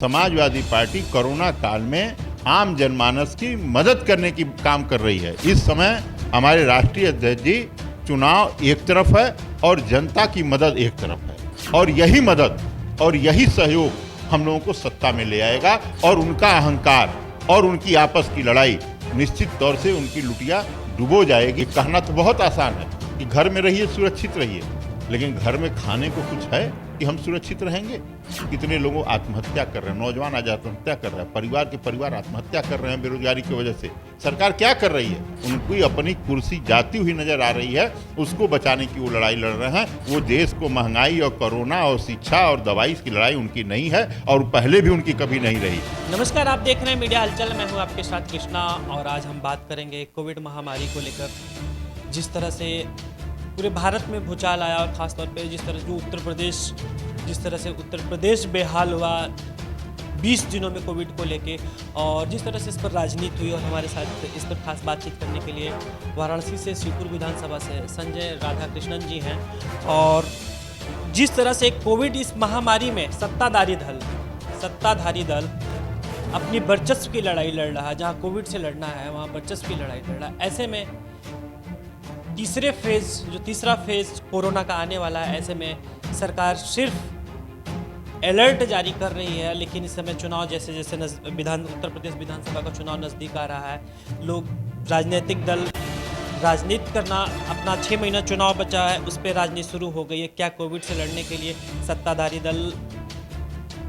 Samajwadi party corona काल में आम जनमानस की मदद करने की काम कर रही है। इस समय हमारे राष्ट्रीय अध्यक्ष जी चुनाव एक तरफ है और जनता की मदद एक तरफ है, और यही मदद और यही सहयोग हम लोगों को सत्ता में ले आएगा। और उनका अहंकार और उनकी आपस की लड़ाई निश्चित तौर से उनकी लुटिया डुबो जाएगी। कहना तो बहुत आसान है कि घर में रहिए, सुरक्षित रहिए, लेकिन घर में खाने को कुछ है कि हम सुरक्षित रहेंगे? कितने लोगों आत्महत्या कर रहे हैं, नौजवान आज आत्महत्या कर रहे हैं, परिवार के परिवार आत्महत्या कर रहे हैं बेरोजगारी की वजह से। सरकार क्या कर रही है? उनको अपनी कुर्सी जाती हुई नजर आ रही है, उसको बचाने की वो लड़ाई लड़ रहे हैं। वो देश को महंगाई और कोरोना और शिक्षा और दवाई की लड़ाई उनकी नहीं है, और पहले भी उनकी कभी नहीं रही। नमस्कार, आप देख रहे हैं मीडिया हलचल। मैं हूं आपके साथ कृष्णा, और आज हम बात करेंगे कोविड महामारी को लेकर। जिस तरह से पूरे भारत में भूचाल आया, और ख़ासतौर पे जिस तरह से उत्तर प्रदेश बेहाल हुआ 20 दिनों में कोविड को लेके, और जिस तरह से इस पर राजनीति हुई। और हमारे साथ इस पर खास बातचीत करने के लिए वाराणसी से शिवपुर विधानसभा से संजय राधाकृष्णन जी हैं। और जिस तरह से कोविड इस महामारी में सत्ताधारी दल अपनी वर्चस्व की लड़ाई लड़ रहा है, जहाँ कोविड से लड़ना है वहाँ वर्चस्व की लड़ाई लड़ रहा है। ऐसे में तीसरा फेज कोरोना का आने वाला है। ऐसे में सरकार सिर्फ अलर्ट जारी कर रही है, लेकिन इस समय चुनाव जैसे जैसे उत्तर प्रदेश विधानसभा का चुनाव नज़दीक आ रहा है, लोग राजनीतिक दल राजनीति करना, अपना 6 महीना चुनाव बचा है उस पर राजनीति शुरू हो गई है। क्या कोविड से लड़ने के लिए सत्ताधारी दल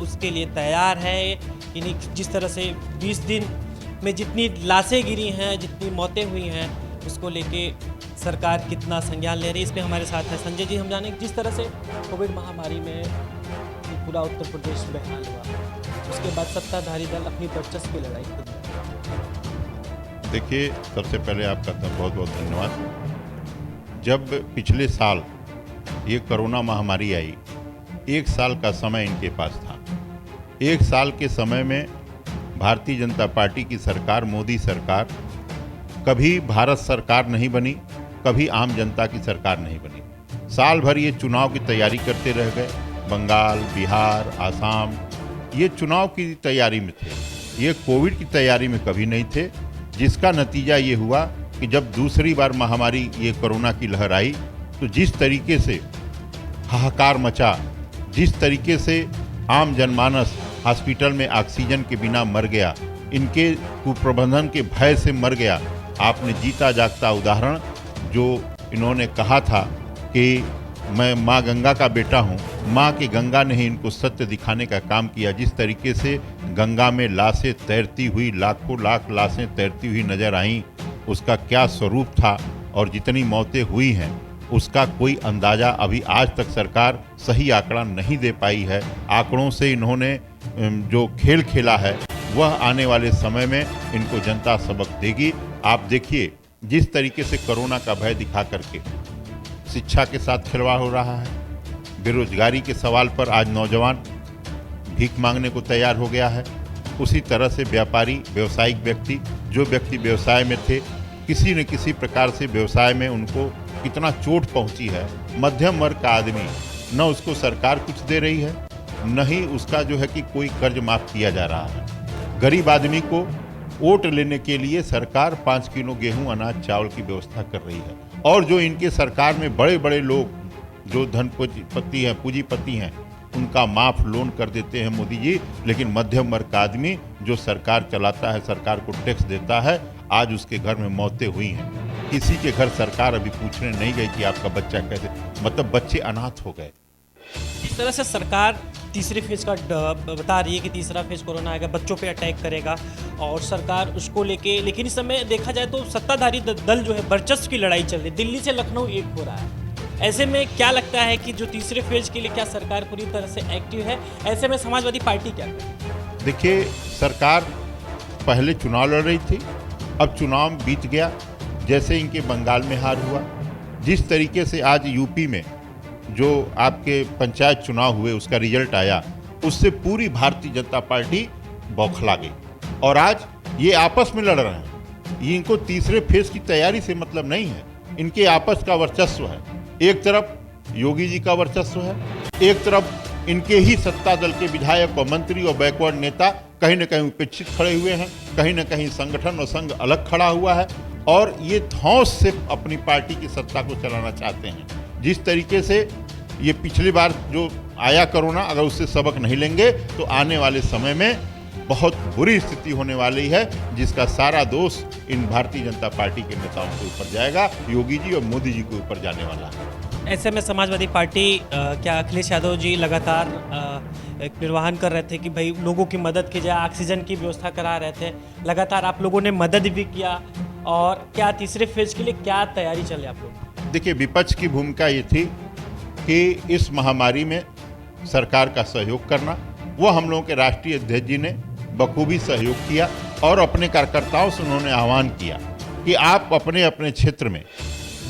उसके लिए तैयार है? यानी जिस तरह से 20 दिन में जितनी लाशें गिरी हैं, जितनी मौतें हुई हैं, उसको लेके सरकार कितना संज्ञान ले रही है, इसमें हमारे साथ है संजय जी। हम जानें जिस तरह से कोविड महामारी में पूरा उत्तर प्रदेश बेहाल हुआ, उसके बाद सत्ताधारी दल अपनी वर्चस्व की लड़ाई खुद में। देखिए, सबसे पहले आपका बहुत बहुत धन्यवाद। जब पिछले साल ये कोरोना महामारी आई, 1 साल का समय इनके पास था। 1 साल के समय में भारतीय जनता पार्टी की सरकार, मोदी सरकार, कभी भारत सरकार नहीं बनी, कभी आम जनता की सरकार नहीं बनी। साल भर ये चुनाव की तैयारी करते रह गए। बंगाल, बिहार, आसाम ये चुनाव की तैयारी में थे, ये कोविड की तैयारी में कभी नहीं थे। जिसका नतीजा ये हुआ कि जब दूसरी बार महामारी ये कोरोना की लहर आई, तो जिस तरीके से हाहाकार मचा, जिस तरीके से आम जनमानस हॉस्पिटल में ऑक्सीजन के बिना मर गया, इनके कुप्रबंधन के भय से मर गया। आपने जीता जागता उदाहरण जो इन्होंने कहा था कि मैं माँ गंगा का बेटा हूँ, माँ की गंगा ने ही इनको सत्य दिखाने का काम किया। जिस तरीके से गंगा में लाशें तैरती हुई, लाखों लाख लाशें तैरती हुई नजर आईं, उसका क्या स्वरूप था, और जितनी मौतें हुई हैं उसका कोई अंदाज़ा अभी आज तक सरकार सही आंकड़ा नहीं दे पाई है। आंकड़ों से इन्होंने जो खेल खेला है, वह आने वाले समय में इनको जनता सबक देगी। आप देखिए, जिस तरीके से कोरोना का भय दिखा करके शिक्षा के साथ खिलवाड़ हो रहा है, बेरोजगारी के सवाल पर आज नौजवान भीख मांगने को तैयार हो गया है। उसी तरह से व्यापारी, व्यावसायिक व्यक्ति, जो व्यक्ति व्यवसाय में थे, किसी न किसी प्रकार से व्यवसाय में उनको कितना चोट पहुंची है। मध्यम वर्ग का आदमी, न उसको सरकार कुछ दे रही है, न ही उसका जो है कि कोई कर्ज माफ किया जा रहा है। गरीब आदमी को वोट लेने के लिए सरकार 5 किलो गेहूं, अनाज, चावल की व्यवस्था कर रही है। और जो इनके सरकार में बड़े बड़े लोग जो पूंजीपति हैं, उनका माफ लोन कर देते हैं मोदी जी। लेकिन मध्यम वर्ग का आदमी जो सरकार चलाता है, सरकार को टैक्स देता है, आज उसके घर में मौतें हुई हैं। किसी के घर सरकार अभी पूछने नहीं गई कि आपका बच्चा कैसे, मतलब बच्चे अनाथ हो गए। इस तरह से सरकार तीसरे फेज का बता रही है कि तीसरा फेज कोरोना आएगा, बच्चों पे अटैक करेगा, और सरकार उसको लेके, लेकिन इस समय देखा जाए तो सत्ताधारी दल जो है वर्चस्व की लड़ाई चल रही है। दिल्ली से लखनऊ एक हो रहा है। ऐसे में क्या लगता है कि जो तीसरे फेज के लिए क्या सरकार पूरी तरह से एक्टिव है? ऐसे में समाजवादी पार्टी क्या करे? देखिए, सरकार पहले चुनाव लड़ रही थी, अब चुनाव बीत गया। जैसे इनके बंगाल में हार हुआ, जिस तरीके से आज यूपी में जो आपके पंचायत चुनाव हुए उसका रिजल्ट आया, उससे पूरी भारतीय जनता पार्टी बौखला गई। और आज ये आपस में लड़ रहे हैं। ये इनको तीसरे फेज की तैयारी से मतलब नहीं है, इनके आपस का वर्चस्व है। एक तरफ योगी जी का वर्चस्व है, एक तरफ इनके ही सत्ता दल के विधायक और मंत्री और बैकवर्ड नेता कहीं न कहीं उपेक्षित खड़े हुए हैं, कहीं न कहीं संगठन और संघ अलग खड़ा हुआ है और ये धौंस से अपनी पार्टी की सत्ता को चलाना चाहते हैं। जिस तरीके से ये पिछली बार जो आया कोरोना, अगर उससे सबक नहीं लेंगे तो आने वाले समय में बहुत बुरी स्थिति होने वाली है, जिसका सारा दोष इन भारतीय जनता पार्टी के नेताओं के ऊपर जाएगा, योगी जी और मोदी जी के ऊपर जाने वाला है। ऐसे में समाजवादी पार्टी क्या अखिलेश यादव जी लगातार एक निर्वहन कर रहे थे कि भाई लोगों की मदद की जाए, ऑक्सीजन की व्यवस्था करा रहे थे, लगातार आप लोगों ने मदद भी किया, और क्या तीसरे फेज के लिए क्या तैयारी चले आप लोग? देखिए, विपक्ष की भूमिका ये थी कि इस महामारी में सरकार का सहयोग करना। वो हम लोगों के राष्ट्रीय अध्यक्ष जी ने बखूबी सहयोग किया और अपने कार्यकर्ताओं से उन्होंने आह्वान किया कि आप अपने अपने क्षेत्र में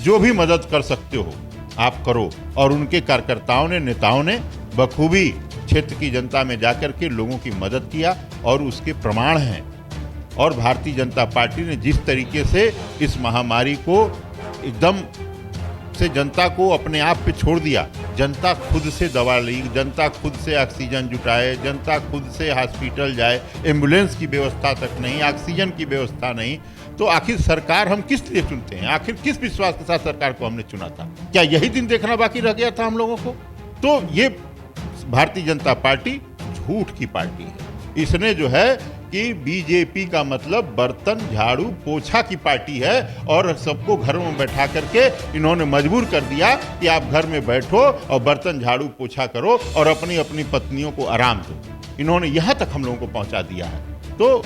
जो भी मदद कर सकते हो आप करो, और उनके कार्यकर्ताओं ने, नेताओं ने बखूबी क्षेत्र की जनता में जाकर के लोगों की मदद किया और उसके प्रमाण हैं। और भारतीय जनता पार्टी ने जिस तरीके से इस महामारी को एकदम से जनता को अपने आप पे छोड़ दिया, जनता खुद से दवा ली, जनता खुद से ऑक्सीजन जुटाए, जनता खुद से हॉस्पिटल जाए, एम्बुलेंस की व्यवस्था तक नहीं, ऑक्सीजन की व्यवस्था नहीं, तो आखिर सरकार हम किस लिए चुनते हैं? आखिर किस विश्वास के साथ सरकार को हमने चुना था? क्या यही दिन देखना बाकी रह गया था हम लोगों को? तो ये भारतीय जनता पार्टी झूठ की पार्टी है। इसने जो है कि बीजेपी का मतलब बर्तन झाड़ू पोछा की पार्टी है, और सबको घरों में बैठा करके इन्होंने मजबूर कर दिया कि आप घर में बैठो और बर्तन झाड़ू पोछा करो और अपनी अपनी पत्नियों को आराम दो। इन्होंने यहाँ तक हम लोगों को पहुँचा दिया है। तो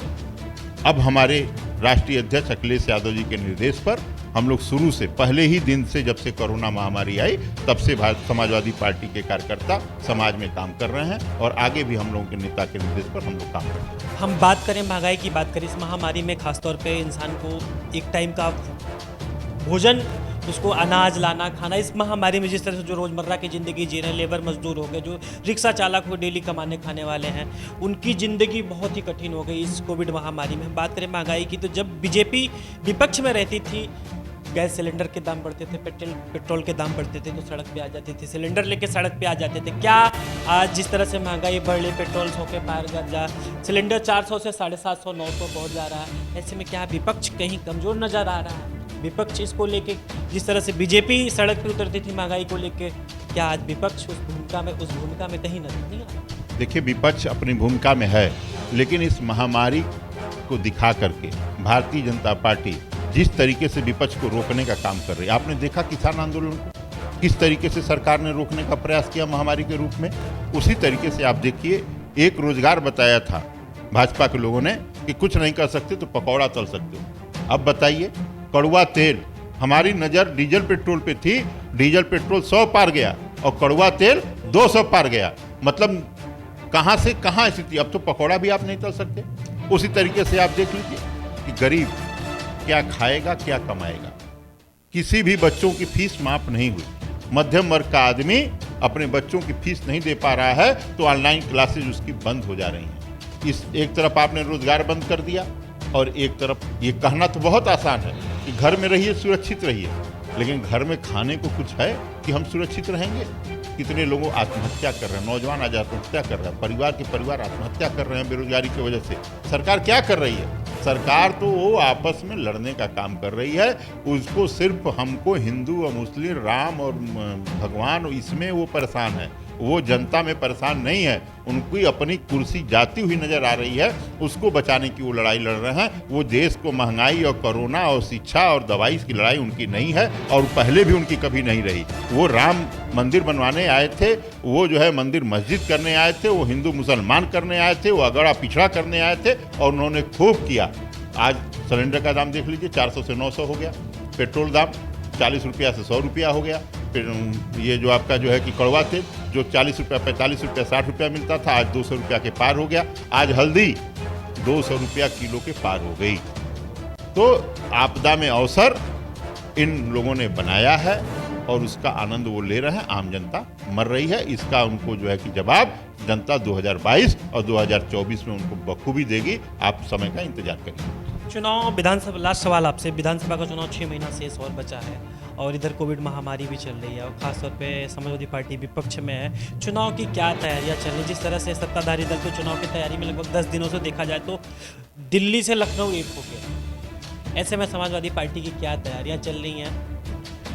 अब हमारे राष्ट्रीय अध्यक्ष अखिलेश यादव जी के निर्देश पर हम लोग शुरू से, पहले ही दिन से, जब से कोरोना महामारी आई तब से समाजवादी पार्टी के कार्यकर्ता समाज में काम कर रहे हैं, और आगे भी हम लोगों के नेता के निर्देश पर हम लोग काम कर रहे हैं। हम बात करें महंगाई की, बात करें इस महामारी में, खासतौर पे इंसान को एक टाइम का भोजन, उसको अनाज लाना, खाना, इस महामारी में जिस तरह से जो रोज़मर्रा की ज़िंदगी जी रहे हैं, लेबर मजदूर हो गए, जो रिक्शा चालक हो, डेली कमाने खाने वाले हैं, उनकी ज़िंदगी बहुत ही कठिन हो गई इस कोविड महामारी में। हम बात करें महंगाई की, तो जब बीजेपी विपक्ष में रहती थी, गैस सिलेंडर के दाम बढ़ते थे, पेट्रोल के दाम बढ़ते थे, तो सड़क पे आ जाते थे, सिलेंडर लेके सड़क पे आ जाते थे। क्या आज जिस तरह से महंगाई बढ़ रही, पेट्रोल 100 के पार जा, सिलेंडर 400 से 750 900 पहुँच जा रहा है, ऐसे में क्या विपक्ष कहीं कमज़ोर नज़र आ रहा है? विपक्ष इसको लेके, जिस तरह से बीजेपी सड़क पर उतरती थी महंगाई को लेके, क्या आज विपक्ष उस भूमिका में कहीं नजर नहीं आ रहा? देखिए, विपक्ष अपनी भूमिका में है, लेकिन इस महामारी को दिखा करके भारतीय जनता पार्टी जिस तरीके से विपक्ष को रोकने का काम कर रही है, आपने देखा किसान आंदोलन को किस तरीके से सरकार ने रोकने का प्रयास किया महामारी के रूप में। उसी तरीके से आप देखिए, एक रोजगार बताया था भाजपा के लोगों ने कि कुछ नहीं कर सकते तो पकौड़ा तल सकते हो। अब बताइए, कड़वा तेल, हमारी नज़र डीजल पेट्रोल पे थी, डीजल पेट्रोल 100 पार गया और कड़वा तेल 200 पार गया। मतलब कहाँ से कहाँ स्थिति, अब तो पकौड़ा भी आप नहीं तल सकते। उसी तरीके से आप देख लीजिए कि गरीब क्या खाएगा, क्या कमाएगा। किसी भी बच्चों की फीस माफ नहीं हुई, मध्यम वर्ग का आदमी अपने बच्चों की फीस नहीं दे पा रहा है, तो ऑनलाइन क्लासेज उसकी बंद हो जा रही हैं। इस एक तरफ आपने रोजगार बंद कर दिया, और एक तरफ ये कहना तो बहुत आसान है कि घर में रहिए, सुरक्षित रहिए, लेकिन घर में खाने को कुछ है कि हम सुरक्षित रहेंगे? कितने लोगों आत्महत्या कर रहे हैं, नौजवान आज आत्महत्या कर रहे हैं, परिवार के परिवार आत्महत्या कर रहे हैं बेरोजगारी की वजह से। सरकार क्या कर रही है? सरकार तो वो आपस में लड़ने का काम कर रही है। उसको सिर्फ हमको हिंदू और मुस्लिम, राम और भगवान, इसमें वो परेशान है, वो जनता में परेशान नहीं है। उनकी अपनी कुर्सी जाती हुई नजर आ रही है, उसको बचाने की वो लड़ाई लड़ रहे हैं। वो देश को महंगाई और कोरोना और शिक्षा और दवाई की लड़ाई उनकी नहीं है, और पहले भी उनकी कभी नहीं रही। वो राम मंदिर बनवाने आए थे, वो जो है मंदिर मस्जिद करने आए थे, वो हिंदू मुसलमान करने आए थे, वो अगड़ा पिछड़ा करने आए थे, और उन्होंने खूब किया। आज सिलेंडर का दाम देख लीजिए, 400 से 900 हो गया, पेट्रोल दाम 40 रुपया से 100 रुपया हो गया। फिर ये जो आपका जो है कि कड़वा तेल जो 40 रुपया, 45 रुपया, 60 रुपया मिलता था, आज 200 रुपया के पार हो गया। आज हल्दी 200 रुपया किलो के पार हो गई। तो आपदा में अवसर इन लोगों ने बनाया है, और उसका आनंद वो ले रहे हैं। आम जनता मर रही है, इसका उनको जो है कि जवाब जनता 2022 और 2024 में उनको बखूबी देगी। आप समय का इंतजार करिए। चुनाव, विधानसभा, लास्ट सवाल आपसे, विधानसभा का चुनाव 6 महीना शेष और बचा है, और इधर कोविड महामारी भी चल रही है और ख़ासतौर पे समाजवादी पार्टी विपक्ष में है। चुनाव की क्या तैयारियां चल रही, जिस तरह से सत्ताधारी दल को चुनाव की तैयारी में लगभग 10 दिनों से देखा जाए तो दिल्ली से लखनऊ एक हो गया। ऐसे में समाजवादी पार्टी की क्या तैयारियां चल रही हैं?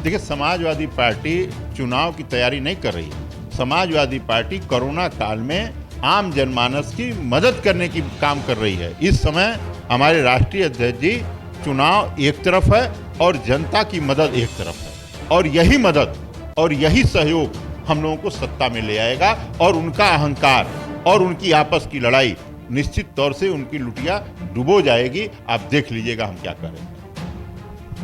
देखिए, समाजवादी पार्टी चुनाव की तैयारी नहीं कर रही है। समाजवादी पार्टी कोरोना काल में आम जनमानस की मदद करने की काम कर रही है। इस समय हमारे राष्ट्रीय अध्यक्ष जी, चुनाव एक तरफ है और जनता की मदद एक तरफ है, और यही मदद और यही सहयोग हम लोगों को सत्ता में ले आएगा। और उनका अहंकार और उनकी आपस की लड़ाई निश्चित तौर से उनकी लुटिया डुबो जाएगी। आप देख लीजिएगा हम क्या करेंगे।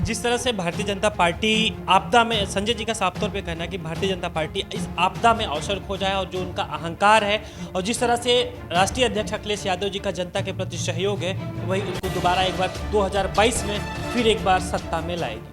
जिस तरह से भारतीय जनता पार्टी आपदा में, संजय जी का साफ तौर पे कहना है कि भारतीय जनता पार्टी इस आपदा में अवसर खोजा है और जो उनका अहंकार है और जिस तरह से राष्ट्रीय अध्यक्ष अखिलेश यादव जी का जनता के प्रति सहयोग है, वही उनको दोबारा एक बार 2022 में फिर एक बार सत्ता में लाएगी।